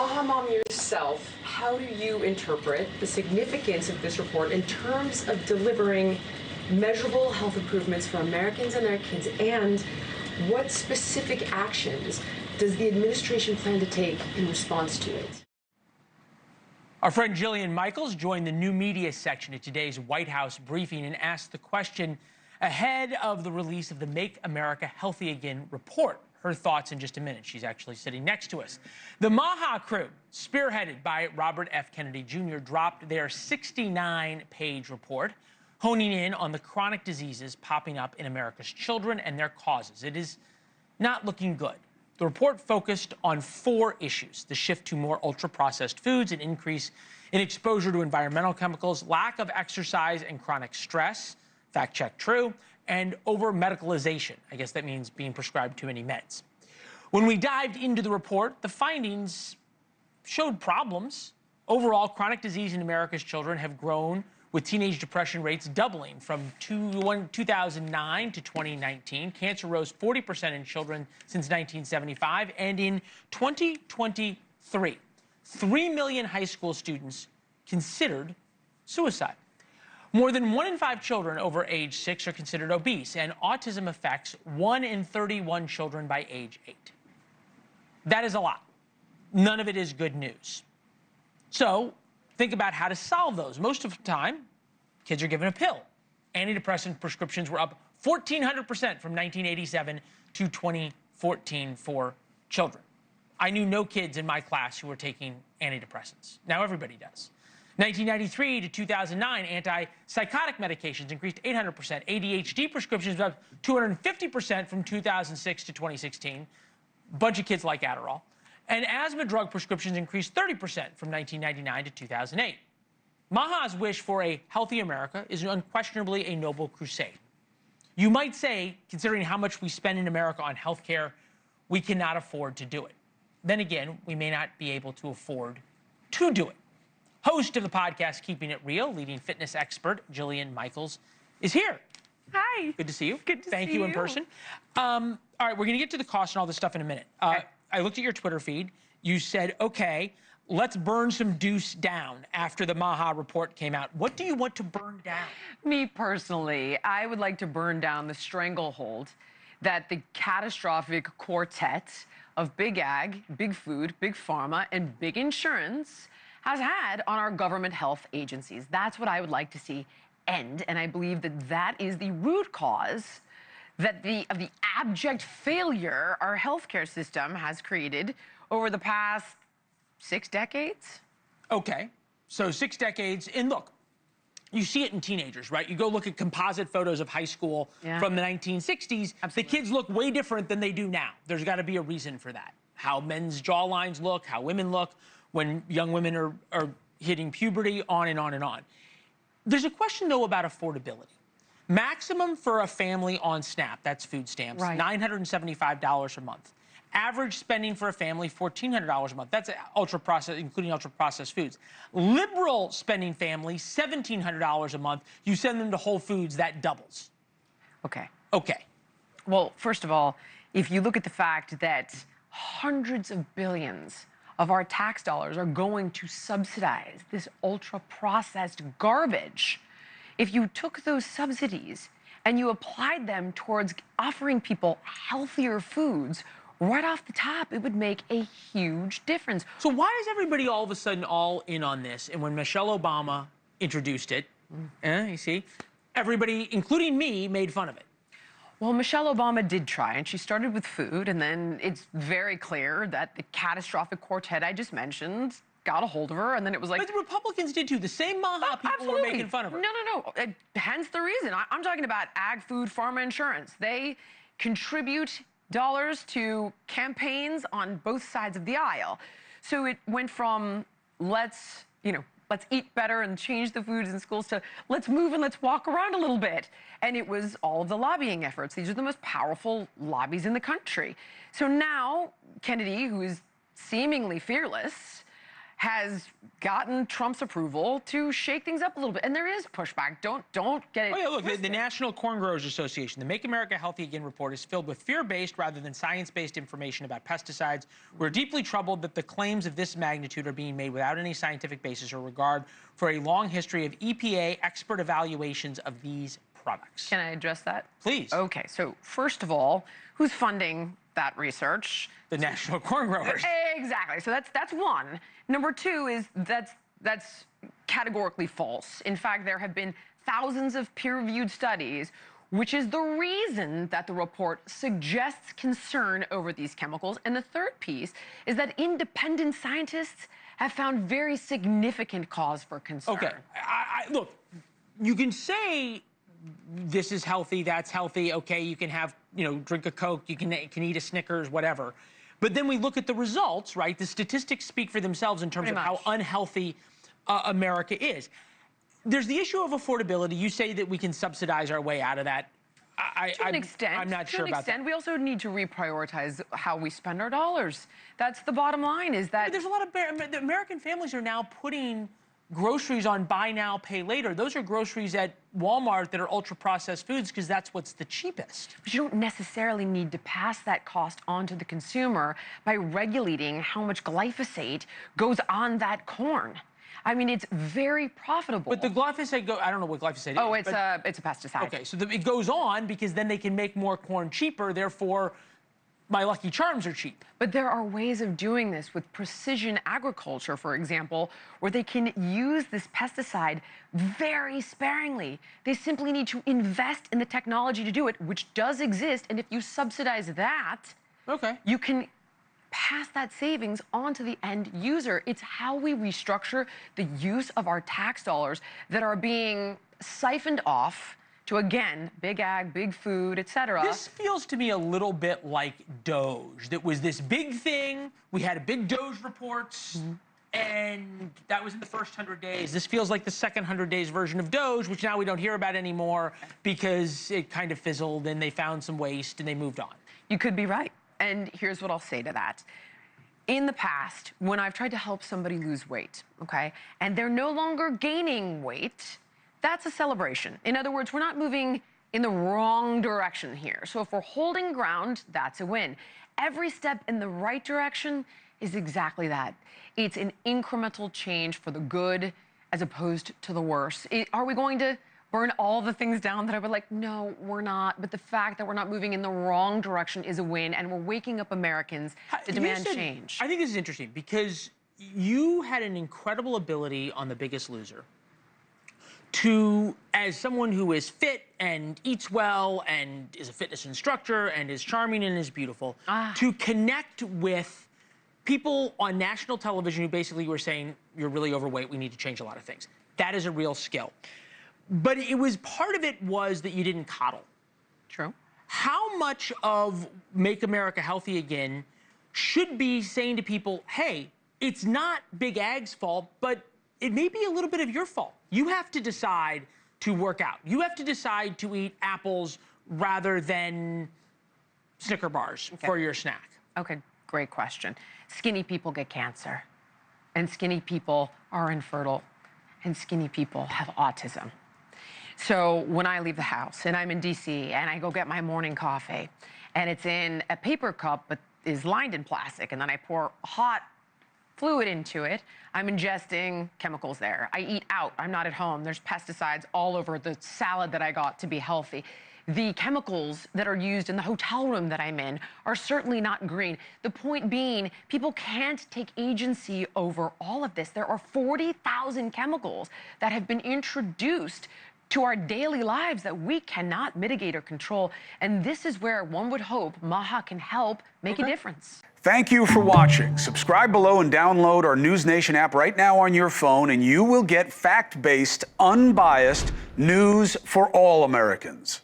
MAHA mom yourself, how do you interpret the significance of this report in terms of delivering measurable health improvements for Americans and their kids, and what specific actions does the administration plan to take in response to it? Our friend Jillian Michaels joined the new media section at today's White House briefing and asked the question ahead of the release of the Make America Healthy Again report. Her thoughts in just a minute. She's actually sitting next to us. The MAHA crew, spearheaded by Robert F. Kennedy Jr., dropped their 69-page report, honing in on the chronic diseases popping up in America's children and their causes. It is not looking good. The report focused on 4 issues: the shift to more ultra-processed foods, an increase in exposure to environmental chemicals, lack of exercise and chronic stress, fact check true, and over-medicalization. I guess that means being prescribed too many meds. When we dived into the report, the findings showed problems. Overall, chronic disease in America's children have grown, with teenage depression rates doubling from 2009 to 2019. Cancer rose 40% in children since 1975, and in 2023, 3 million high school students considered suicide. More than 1 in 5 children over age 6 are considered obese, and autism affects 1 in 31 children by age 8. That is a lot. None of it is good news. So think about how to solve those. Most of the time, kids are given a pill. Antidepressant prescriptions were up 1,400% from 1987 to 2014 for children. I knew no kids in my class who were taking antidepressants. Now everybody does. 1993 to 2009, antipsychotic medications increased 800%. ADHD prescriptions were up 250% from 2006 to 2016. A bunch of kids like Adderall. And asthma drug prescriptions increased 30% from 1999 to 2008. MAHA's wish for a healthy America is unquestionably a noble crusade. You might say, considering how much we spend in America on health care, we cannot afford to do it. Then again, we may not be able to afford to do it. Host of the podcast Keeping It Real, leading fitness expert Jillian Michaels is here. Hi. Good to see you. Good to see you. Thank you in person. All right, we're going to get to the cost and all this stuff in a minute. Okay. I looked at your Twitter feed. You said, okay, let's burn some deuce down after the MAHA report came out. What do you want to burn down? Me personally, I would like to burn down the stranglehold that the catastrophic quartet of big ag, big food, big pharma, and big insurance has had on our government health agencies. That's what I would like to see end, and I believe that that is the root cause of the abject failure our healthcare system has created over the past 6 decades. Okay, so 6 decades, and look, you see it in teenagers, right? You go look at composite photos of high school from the 1960s. Absolutely. The kids look way different than they do now. There's got to be a reason for that. How men's jawlines look, how women look when young women are hitting puberty, on and on and on. There's a question, though, about affordability. Maximum for a family on SNAP, that's food stamps, right, $975 a month. Average spending for a family, $1,400 a month. That's ultra-processed, including ultra-processed foods. Liberal spending family, $1,700 a month. You send them to Whole Foods, that doubles. Okay. Okay. Well, first of all, if you look at the fact that hundreds of billions of our tax dollars are going to subsidize this ultra-processed garbage, if you took those subsidies and you applied them towards offering people healthier foods right off the top, it would make a huge difference. So why is everybody all of a sudden all in on this? And when Michelle Obama introduced it, you see, everybody, including me, made fun of it. Well, Michelle Obama did try, and she started with food, and then it's very clear that the catastrophic quartet I just mentioned got a hold of her, and then it was like... But the Republicans did too. The same MAHA people were making fun of her. No. Hence the reason. I'm talking about ag, food, pharma, insurance. They contribute dollars to campaigns on both sides of the aisle. So it went from let's eat better and change the foods in schools to let's move and let's walk around a little bit. And it was all of the lobbying efforts. These are the most powerful lobbies in the country. So now Kennedy, who is seemingly fearless, has gotten Trump's approval to shake things up a little bit. And there is pushback. Don't get it. Oh, yeah, look, the National Corn Growers Association, the Make America Healthy Again report is filled with fear-based rather than science-based information about pesticides. We're deeply troubled that the claims of this magnitude are being made without any scientific basis or regard for a long history of EPA expert evaluations of these products. Can I address that? Please. Okay, so first of all, who's funding that research? The National Corn Growers. Exactly. So that's one. Number two is that's categorically false. In fact, there have been thousands of peer-reviewed studies, which is the reason that the report suggests concern over these chemicals. And the third piece is that independent scientists have found very significant cause for concern. Okay. Look, you can say this is healthy, that's healthy, okay, you can have, drink a Coke, you can eat a Snickers, whatever. But then we look at the results, right? The statistics speak for themselves in terms of how unhealthy America is. There's the issue of affordability. You say that we can subsidize our way out of that. To an extent. I'm not sure about that. We also need to reprioritize how we spend our dollars. That's the bottom line, is that... But there's a lot of... The American families are now putting groceries on buy now, pay later. Those are groceries at Walmart that are ultra-processed foods because that's what's the cheapest. But you don't necessarily need to pass that cost on to the consumer by regulating how much glyphosate goes on that corn. I mean, it's very profitable. But the glyphosate, I don't know what glyphosate is. Oh, it's a pesticide. Okay, so it goes on because then they can make more corn cheaper, therefore my Lucky Charms are cheap. But there are ways of doing this with precision agriculture, for example, where they can use this pesticide very sparingly. They simply need to invest in the technology to do it, which does exist. And if you subsidize that, you can pass that savings on to the end user. It's how we restructure the use of our tax dollars that are being siphoned off to, again, big ag, big food, et cetera. This feels to me a little bit like Doge. That was this big thing. We had big Doge reports, and that was in the first 100 days. This feels like the second 100 days version of Doge, which now we don't hear about anymore because it kind of fizzled and they found some waste and they moved on. You could be right. And here's what I'll say to that. In the past, when I've tried to help somebody lose weight, and they're no longer gaining weight, that's a celebration. In other words, we're not moving in the wrong direction here. So if we're holding ground, that's a win. Every step in the right direction is exactly that. It's an incremental change for the good as opposed to the worse. Are we going to burn all the things down that I would like? No, we're not. But the fact that we're not moving in the wrong direction is a win, and we're waking up Americans to demand change. I think this is interesting because you had an incredible ability on The Biggest Loser to, as someone who is fit and eats well and is a fitness instructor and is charming and is beautiful, to connect with people on national television who basically were saying, you're really overweight, we need to change a lot of things. That is a real skill. But it was, part of it was that you didn't coddle. True. How much of Make America Healthy Again should be saying to people, hey, it's not Big Ag's fault, but it may be a little bit of your fault. You have to decide to work out. You have to decide to eat apples rather than Snicker bars for your snack. Okay, great question. Skinny people get cancer, and skinny people are infertile, and skinny people have autism. So when I leave the house and I'm in DC and I go get my morning coffee and it's in a paper cup but is lined in plastic, and then I pour hot fluid into it, I'm ingesting chemicals there. I eat out, I'm not at home. There's pesticides all over the salad that I got to be healthy. The chemicals that are used in the hotel room that I'm in are certainly not green. The point being, people can't take agency over all of this. There are 40,000 chemicals that have been introduced to our daily lives that we cannot mitigate or control. And this is where one would hope MAHA can help make a difference. Thank you for watching. Subscribe below and download our NewsNation app right now on your phone, and you will get fact-based, unbiased news for all Americans.